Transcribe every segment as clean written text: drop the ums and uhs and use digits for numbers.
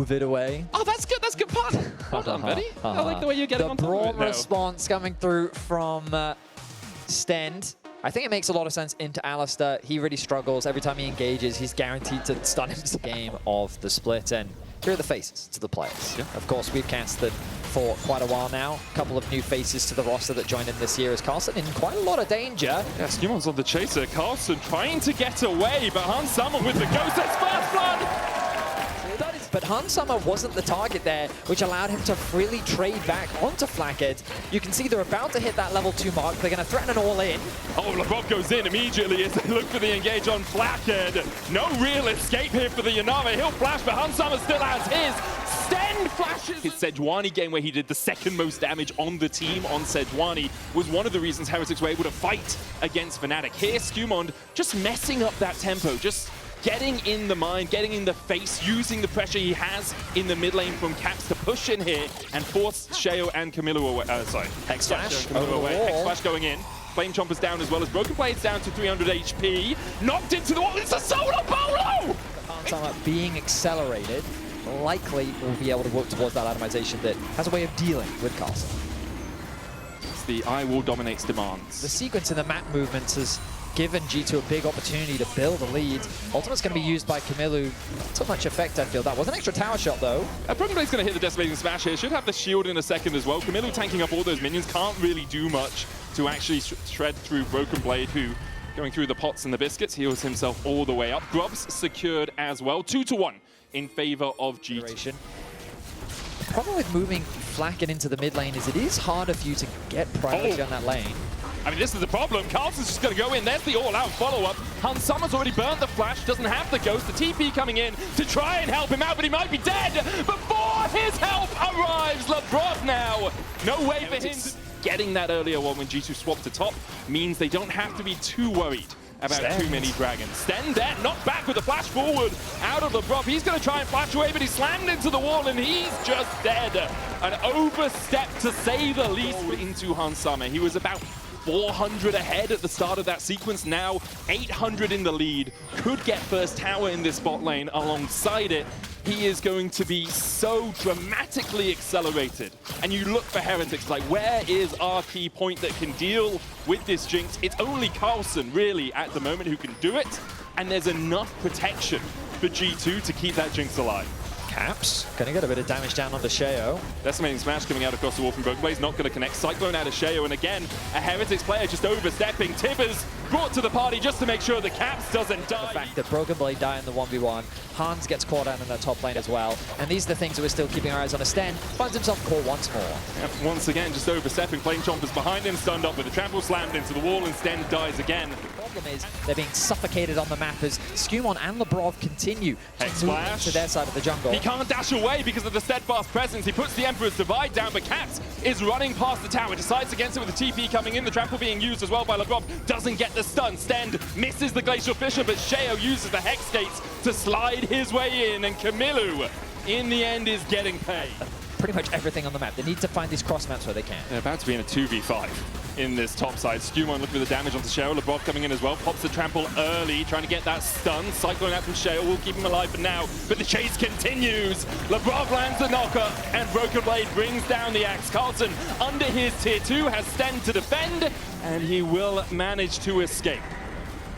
move it away. Oh, that's good. That's good pun. Well done, buddy. I like the way you're getting on top of it. The brawl response coming through from Stend. I think it makes a lot of sense into Alistair. He really struggles. Every time he engages, he's guaranteed to stun him. It's a game of the split, and here are the faces to the players. Yeah. Of course, we've casted for quite a while now. A couple of new faces to the roster that joined in this year as Carlson in quite a lot of danger. Yeah, Scumon's on the chaser. Carlson trying to get away, but Hans Summer with the ghost. That's first blood! But Hans Summer wasn't the target there, which allowed him to freely trade back onto Flackhead. You can see they're about to hit that level 2 mark. They're going to threaten an all-in. Oh, LeBron goes in immediately as they look for the engage on Flackhead. No real escape here for the Yanama. He'll flash, but Hans Summer still has his. Stend flashes. His Sejuani game where he did the second most damage on the team on Sejuani was one of the reasons Heretics were able to fight against Fnatic. Here, Scumond just messing up that tempo, just getting in the mind, getting in the face, using the pressure he has in the mid lane from Caps to push in here and force Sheo and Camilo away. Hex Flash away. Hex Flash going in. Flame Chompers down as well as Broken Blade's down to 300 HP. Knocked into the wall. It's a solo bolo! Summer being accelerated, likely will be able to work towards that atomization that has a way of dealing with Carlson. It's the I will dominates demands. The sequence in the map movements has given G2 a big opportunity to build a lead. Ultimate's going to be used by Camilo. Not so much effect, I feel. That was an extra tower shot, though. Broken Blade's going to hit the Decimating Smash here. Should have the shield in a second as well. Camilo tanking up all those minions. Can't really do much to actually shred through Broken Blade, who, going through the pots and the biscuits, heals himself all the way up. Grubs secured as well. 2-1 in favor of G2. The problem with moving Flacken into the mid lane is it is harder for you to get priority on that lane. I mean, this is the problem. Carlson's just going to go in. There's the all-out follow-up. Hans Summer's already burnt the flash, doesn't have the ghost. The TP coming in to try and help him out, but he might be dead before his help arrives. LeBron now. No way for him. Getting that earlier one when G2 swapped to top means they don't have to be too worried about too many dragons. Stend there, knocked back with a flash forward out of LeBron. He's going to try and flash away, but he's slammed into the wall and he's just dead. An overstep, to say the least, into Hans Summer. He was about 400 ahead at the start of that sequence, now 800 in the lead. Could get first tower in this bot lane alongside it. He is going to be so dramatically accelerated. And you look for Heretics, like, where is our key point that can deal with this Jinx? It's only Carlson, really, at the moment who can do it. And there's enough protection for G2 to keep that Jinx alive. Caps going to get a bit of damage down on the Sheo. Decimating Smash coming out across the wall from Broken Blade's not going to connect. Cyclone out of Sheo, and again, a Heretics player just overstepping. Tibbers brought to the party just to make sure the Caps doesn't die. The fact that Broken Blade die in the 1v1, Hans gets caught out in the top lane as well, and these are the things that we're still keeping our eyes on. A Sten finds himself caught once more. Yep, once again, just overstepping. Flame Chompers behind him, stunned up with a trample, slammed into the wall, and Sten dies again. The problem is they're being suffocated on the map as Scumon and Lebrov continue to move into their side of the jungle. He can't dash away because of the steadfast presence. He puts the Emperor's Divide down, but Caps is running past the tower, decides against it with the TP coming in. The trample being used as well by Lebrov. Doesn't get the stun. Stend misses the Glacial Fissure, but Sheo uses the Hex Gates to slide his way in, and Camilo, in the end, is getting paid. Pretty much everything on the map. They need to find these cross maps where they can. They're about to be in a 2v5 in this top side. Scumon looking for the damage onto Sheo. Lebrov coming in as well. Pops the trample early, trying to get that stun. Cyclone out from Sheo will keep him alive for now, but the chase continues. Lebrov lands the knocker, and Broken Blade brings down the axe. Carlson under his tier 2 has Sten to defend, and he will manage to escape.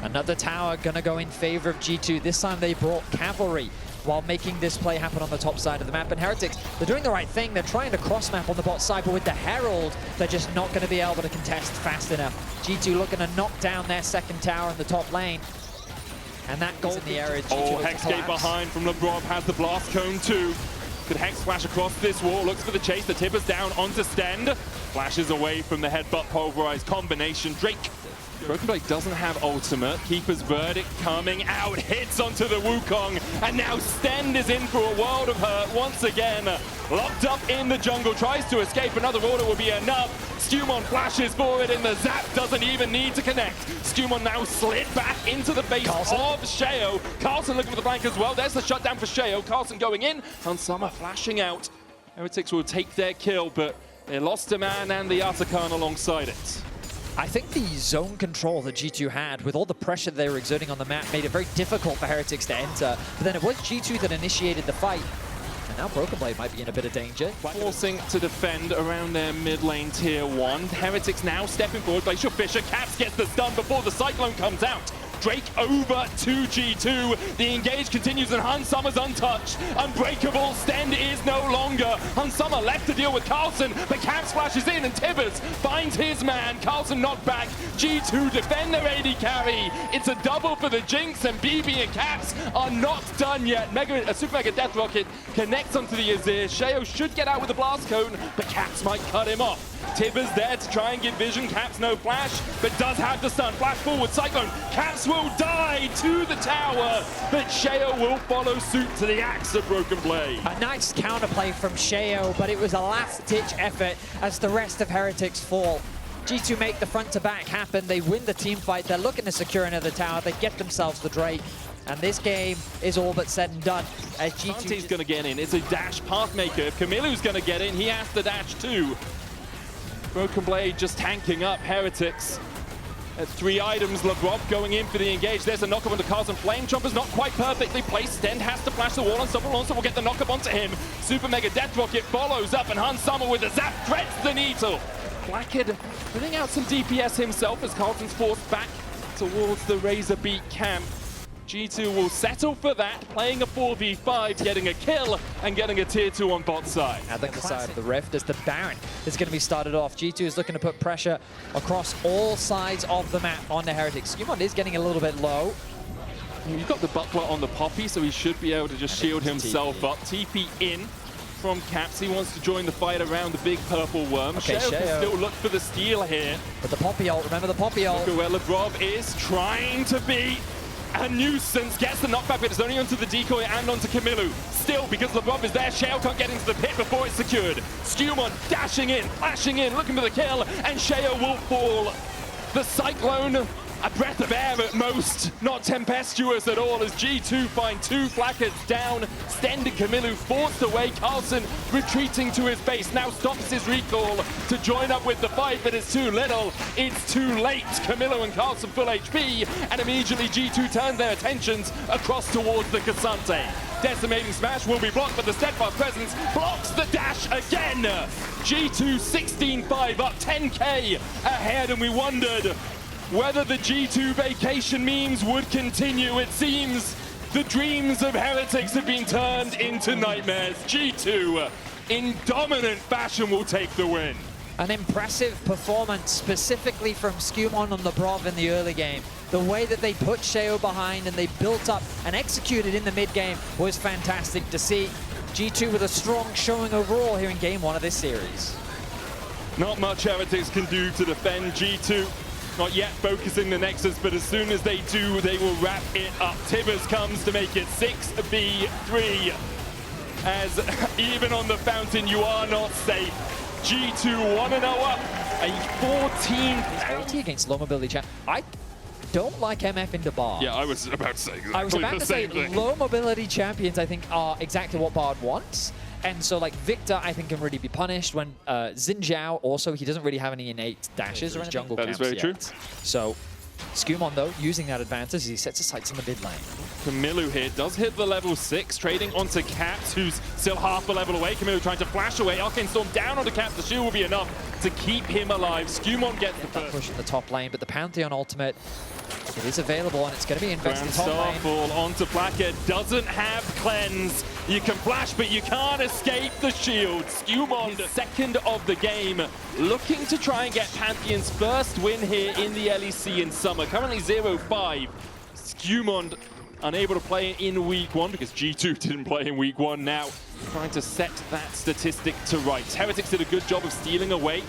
Another tower gonna go in favor of G2. This time they brought cavalry while making this play happen on the top side of the map. And Heretics, they're doing the right thing. They're trying to cross-map on the bot side, but with the Herald, they're just not going to be able to contest fast enough. G2 looking to knock down their second tower in the top lane. And that goal in the area, G2 oh, Hexgate behind from Lebrov, has the Blast Cone too. Could Hex Flash across this wall, looks for the chase, the Tibbers down onto Stend. Flashes away from the Headbutt Pulverized combination. Drake. Broken Blade doesn't have ultimate. Keeper's Verdict coming out, hits onto the Wukong, and now Stend is in for a world of hurt once again. Locked up in the jungle, tries to escape, another order will be enough. Scumon flashes forward and the zap doesn't even need to connect. Scumon now slid back into the face of Sheo. Carlson looking for the flank as well. There's the shutdown for Sheo. Carlson going in, and Summer flashing out. Heretics will take their kill, but they lost a man and the Atakan alongside it. I think the zone control that G2 had, with all the pressure they were exerting on the map, made it very difficult for Heretics to enter. But then it was G2 that initiated the fight. And now Broken Blade might be in a bit of danger. Forcing to defend around their mid lane tier 1. Heretics now stepping forward. Glacial Fisher, Caps gets the stun before the Cyclone comes out. Drake over to G2. The engage continues and Hun Summer's untouched. Unbreakable, Stend is no longer. Hun Summer left to deal with Carlson, but Caps flashes in and Tibbers finds his man. Carlson knocked back. G2 defend their AD carry. It's a double for the Jinx, and BB and Caps are not done yet. Super Mega Death Rocket connects onto the Azir. Sheo should get out with the Blast Cone, but Caps might cut him off. Tibbers there to try and get vision. Caps no flash, but does have the stun. Flash forward, Cyclone. Caps will die to the tower, but Sheo will follow suit to the axe of Broken Blade. A nice counterplay from Sheo, but it was a last-ditch effort as the rest of Heretics fall. G2 make the front-to-back happen. They win the team fight. They're looking to secure another tower. They get themselves the Drake. And this game is all but said and done. As G2's going to get in. It's a dash pathmaker. If Camillu's going to get in, he has to dash too. Broken Blade just tanking up Heretics. At 3 items, LeBron going in for the engage. There's a knockup onto Carlson. Flame Chomper's not quite perfectly placed. Stend has to flash the wall on Summer. Also will get the knockup onto him. Super Mega Death Rocket follows up, and Hun Summer with a zap threads the needle. Blackhead putting out some DPS himself as Carlson's forced back towards the Razor Beak camp. G2 will settle for that, playing a 4v5, getting a kill, and getting a tier 2 on bot side. At the side of the Rift as the Baron is going to be started off. G2 is looking to put pressure across all sides of the map on the Heretics. Skewmon is getting a little bit low. You've got the Buckler on the Poppy, so he should be able to just shield himself up. TP in from Caps. He wants to join the fight around the big purple worm. Okay, Sheo can Sheo still look for the steal here. But the Poppy ult, remember the Poppy ult. Look at where Lebrov is trying to be a nuisance. Gets the knockback, but it's only onto the decoy and onto Camillu. Still, because Lebrov is there, Sheo can't get into the pit before it's secured. Skewmon dashing in, flashing in, looking for the kill, and Sheo will fall. The Cyclone, a breath of air at most, not tempestuous at all, as G2 find 2 Blackheads down. Stend and Camillu forced away. Carlson retreating to his base, now stops his recall to join up with the fight, but it's too little, it's too late. Camillu and Carlson full HP, and immediately G2 turn their attentions across towards the Cassante. Decimating Smash will be blocked, but the Steadfast Presence blocks the dash again. G2 16-5 up, 10k ahead, and we wondered whether the G2 vacation memes would continue. It seems the dreams of Heretics have been turned into nightmares. G2, in dominant fashion, will take the win. An impressive performance, specifically from Skewmon on Lebrov in the early game. The way that they put Sheo behind and they built up and executed in the mid-game was fantastic to see. G2 with a strong showing overall here in Game 1 of this series. Not much Heretics can do to defend G2. Not yet focusing the Nexus, but as soon as they do, they will wrap it up. Tibbers comes to make it 6v3. As even on the fountain, you are not safe. G2 1-0 up, a 14 against low mobility champ. I don't like MF into Bard. Yeah, I was about to say exactly I was about the to say same thing. low mobility champions, I think, are exactly what Bard wants. And so, like, Victor, I think, can really be punished when Xin Zhao, also, he doesn't really have any innate dashes or any jungle camps very yet. true. So, Skewmon, though, using that advantage as he sets his sights in the mid lane. Camillu here does hit the level 6, trading onto Caps, who's still half a level away. Camillu trying to flash away. Arcane Storm down onto Caps. The shield will be enough to keep him alive. Skewmon gets the first push in the top lane, but the Pantheon ultimate, it is available, and it's going to be invested in top lane. Starfall onto Blackhead, doesn't have cleanse. You can flash, but you can't escape the shield. Skewmon, second of the game, looking to try and get Pantheon's first win here in the LEC in summer. Currently 0-5. Skewmon unable to play in week 1 because G2 didn't play in week 1 now. Trying to set that statistic to rights. Heretics did a good job of stealing away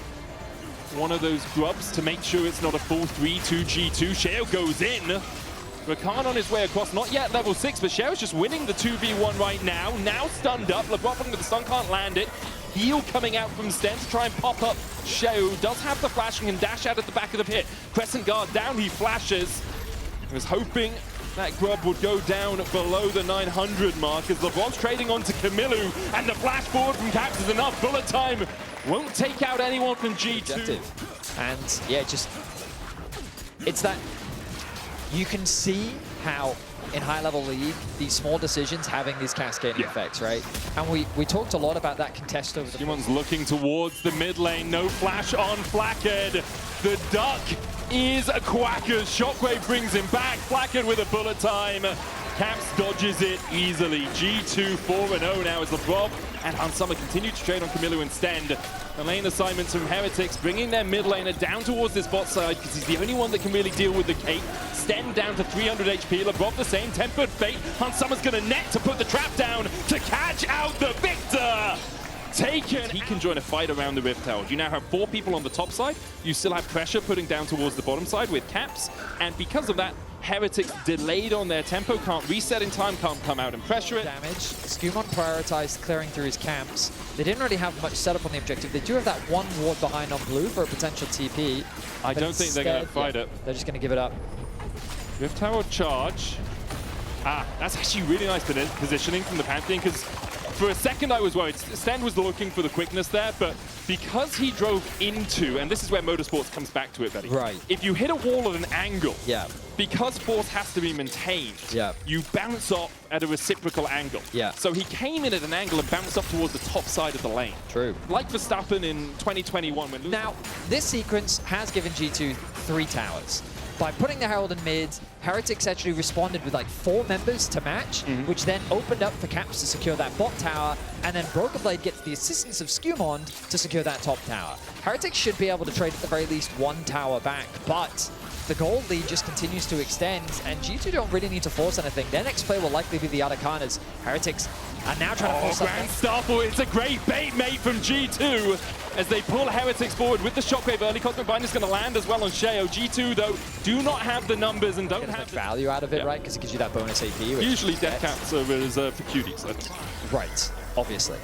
one of those grubs to make sure it's not a full 3-2 G2. Sheo goes in. Rakan on his way across, not yet level 6, but Sheo's just winning the 2v1 right now. Now stunned up. LeBron with the stun can't land it. Heal coming out from Sten to try and pop up. Sheo does have the flash and can dash out at the back of the pit. Crescent Guard down, he flashes. He was hoping that grub would go down below the 900 mark as LeBron's trading onto Camillu, and the flash forward from Caps is enough. Bullet time won't take out anyone from G2. And yeah, just, it's that you can see how in high-level League, these small decisions having these cascading effects, right? And we talked a lot about that contest over the... Skummon's looking towards the mid lane. No flash on Flackhead. The duck is a Quackers. Shockwave brings him back. Flackhead with a bullet time. Caps dodges it easily. G2 4-0 now as LeBron and Hansama continue to trade on Camilo and Stend. The lane assignments from Heretics, bringing their mid laner down towards this bot side because he's the only one that can really deal with the cape. Stend down to 300 HP. LeBron the same. Tempered Fate. Hansama's going to net to put the trap down to catch out the victor. Taken. He can join a fight around the Rift Tower. You now have 4 people on the top side. You still have pressure putting down towards the bottom side with Caps. And because of that, Heretics delayed on their tempo, can't reset in time, can't come out and pressure it. Damage. Skumon prioritized clearing through his camps. They didn't really have much setup on the objective. They do have that one ward behind on blue for a potential TP. I don't think they're going to fight it. They're just going to give it up. Rift Tower charge. That's actually really nice positioning from the Pantheon, because for a second I was worried. Stend was looking for the quickness there, but because he drove into, and this is where Motorsports comes back to it, Betty. Right. If you hit a wall at an angle, yeah, because force has to be maintained, yeah, you bounce off at a reciprocal angle. Yeah. So he came in at an angle and bounced up towards the top side of the lane. True. Like Verstappen in 2021 when... Now, this sequence has given G2 3 towers. By putting the Herald in mid, Heretics actually responded with like 4 members to match, which then opened up for Caps to secure that bot tower, and then Broken Blade gets the assistance of Skumon to secure that top tower. Heretics should be able to trade at the very least 1 tower back, but the gold lead just continues to extend, and G2 don't really need to force anything. Their next play will likely be the Arcanas. Heretics are now trying to force Grand Starfall, it's a great bait mate from G2 as they pull Heretics forward with the Shockwave early. Cosmic Bind is going to land as well on Sheo. G2, though, do not have the numbers and don't have the value out of it, right? Because it gives you that bonus AP. Usually death caps are reserved for cuties. Right, obviously.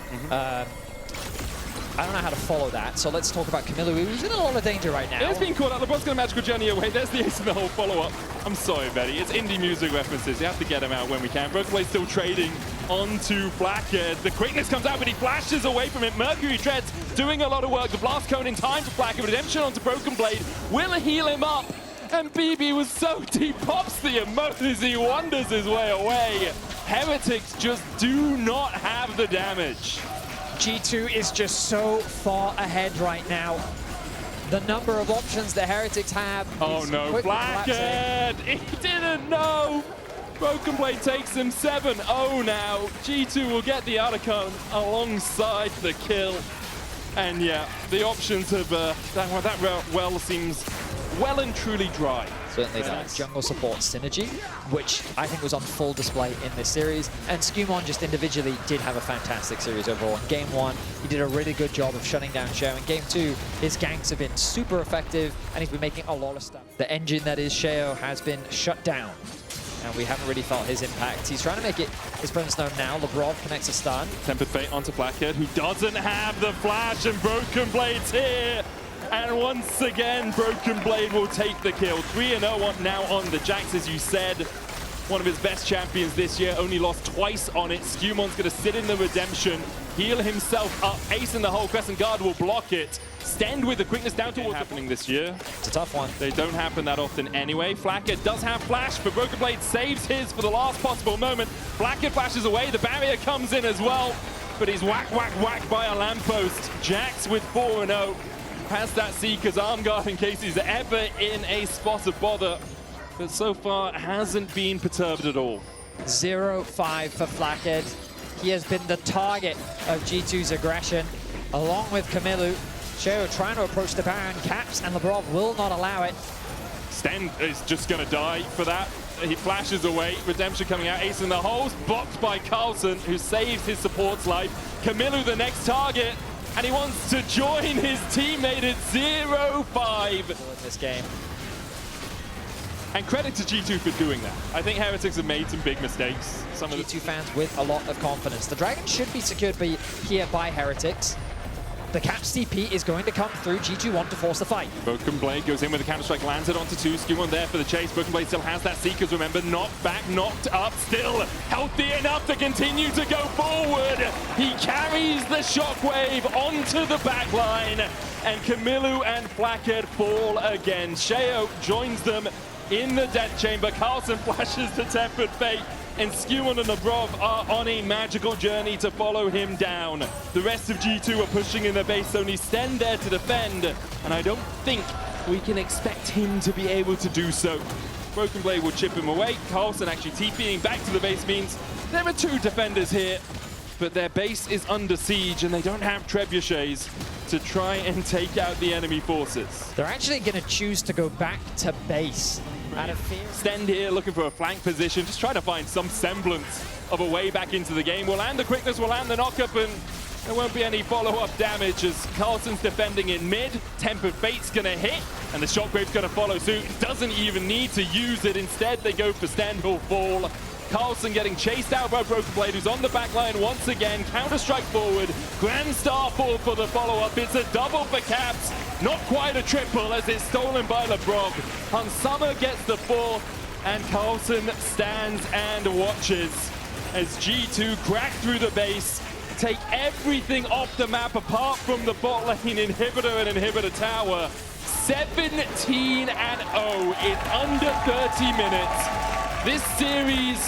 I don't know how to follow that, so let's talk about Camilo, who's in a lot of danger right now. It's been caught out. LeBron's going to magical journey away. There's the ace in the whole follow-up. I'm sorry, Betty. It's indie music references. You have to get them out when we can. Broken Blade still trading onto Flackhead. The quickness comes out, but he flashes away from it. Mercury Treads doing a lot of work. The blast cone in time for Flackhead. Redemption onto Broken Blade will heal him up. And BB was so deep, pops the emotes. He wanders his way away. Heretics just do not have the damage. G2 is just so far ahead right now. The number of options the Heretics have. Oh no, Flackhead! He didn't know! Broken Blade takes him 7-0 now. G2 will get the Arcon alongside the kill. And yeah, the options have, that well seems well and truly dry. Certainly does. Jungle support synergy, which I think was on full display in this series. And Skumon just individually did have a fantastic series overall. In Game 1, he did a really good job of shutting down Sheo. In Game 2, his ganks have been super effective, and he's been making a lot of stuff. The engine that is Sheo has been shut down, and we haven't really felt his impact. He's trying to make his presence known now. Lebrov connects a stun. Tempered Fate onto Flackhead, who doesn't have the flash, and Broken Blade's here. And once again, Broken Blade will take the kill. 3-0 now on the Jax, as you said. One of his best champions this year, only lost twice on it. Skumon's going to sit in the redemption, heal himself up. Ace in the hole, Crescent Guard will block it. Stend with the quickness down towards happening this year. It's a tough one. They don't happen that often anyway. Flackhead does have flash, but Broken Blade saves his for the last possible moment. Flackhead flashes away, the barrier comes in as well, but he's whacked by a lamppost. Jax with 4-0. Has that Seeker's arm guard in case he's ever in a spot of bother, but so far hasn't been perturbed at all. 0-5 for Flackhead. He has been the target of G2's aggression, along with Camilo. Sheo trying to approach the Baron. Caps and Lebrov will not allow it. Stend is just going to die for that. He flashes away. Redemption coming out. Ace in the holes. Blocked by Carlson, who saves his support's life. Camilo the next target. And he wants to join his teammate at 0-5 in this game. And credit to G2 for doing that. I think Heretics have made some big mistakes. Some of G2 fans with a lot of confidence. The Dragon should be secured here by Heretics. The Caps TP is going to come through. G2 want to force the fight. Broken Blade goes in with a counter-strike, lands it onto 2. Skumon there for the chase. Broken Blade still has that Seekers, remember. Knocked back, knocked up, still healthy enough to continue to go forward. He carries the Shockwave onto the back line. And Camilo and Flackhead fall again. Sheo joins them in the death chamber. Carlsen flashes to Tempered Fate, and Skewen and Nabrov are on a magical journey to follow him down. The rest of G2 are pushing in the base, only Sten there to defend, and I don't think we can expect him to be able to do so. Broken Blade will chip him away. Carlsen actually TPing back to the base means there are 2 defenders here, but their base is under siege and they don't have trebuchets to try and take out the enemy forces. They're actually going to choose to go back to base out of fear. Stend here looking for a flank position, just trying to find some semblance of a way back into the game. We'll land the quickness, we'll land the knockup, and there won't be any follow-up damage as Carlsen's defending in mid. Tempered Fate's going to hit, and the Shockwave's going to follow suit. Doesn't even need to use it. Instead, they go for Sten, who'll fall. Carlsen getting chased out by Broken Blade, who's on the back line once again. Counter-strike forward. Grand Star fall for the follow-up. It's a double for Caps. Not quite a triple as it's stolen by LeBron. Hansama gets the 4th, and Carlsen stands and watches as G2 crack through the base, take everything off the map apart from the bot lane inhibitor and inhibitor tower. 17-0 in under 30 minutes. This series